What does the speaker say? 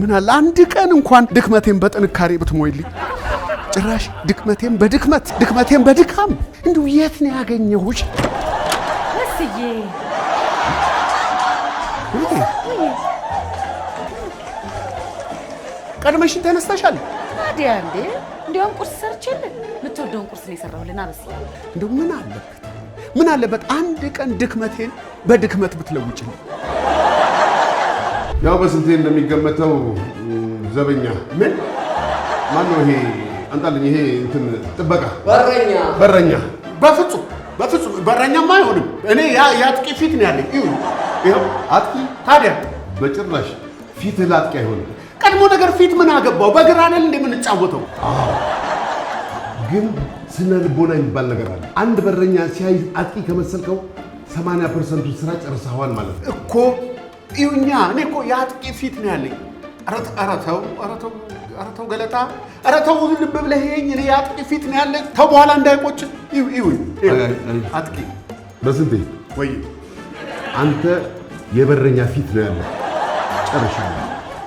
ምን አለ አንድ ቀን እንኳን ድክመቴን በጥንካሬ ብትሞይልኝ። ጭራሽ ድክመቴን በድካም እንዴ የት ነው ያገኘሁሽ? መስዬ ቀድመሽን ተነስተሻል። ታዲያ እንዴ እንዲያውም ቁርስ ሰርቼልህ የምትወደውን ቁርስ ነው የሰራሁልህ። ና በስዬ እንደው ምን አለበት አንድ ቀን ድክመቴን በድክመት ብትለውጭልኝ። ያው በስንቴ እንደሚገመተው ዘበኛ ምን ማን ነው ይሄ? አንጣልኝ። ይሄ እንትን ጥበቃ በረኛ። በፍጹም በረኛማ አይሆንም። እኔ ያጥቂ ፊት ነው ያለኝ። ይኸው አጥቂ። ታዲያ በጭራሽ ፊት ላጥቂ አይሆንም። ቀድሞ ነገር ፊት ምን አገባው? በግራ አይደል እንደምንጫወተው? ግን ስነ ልቦና የሚባል ነገር አለ። አንድ በረኛ ሲያይ አጥቂ ከመሰልከው 80% ስራ ጨርሰዋል ማለት ነው እኮ። እኔ እኮ ያጥቂ ፊት ነው ያለኝ። ኧረ ተው ገለታ፣ ኧረ ተው ልብ ብለህ ይሄኝ። እኔ ያጥቂ ፊት ነው ያለኝ። ተው በኋላ እንዳይቆጭ። አጥቂ በስንቴ ወይ አንተ የበረኛ ፊት ነው ያለህ። ጨርሻለሁ።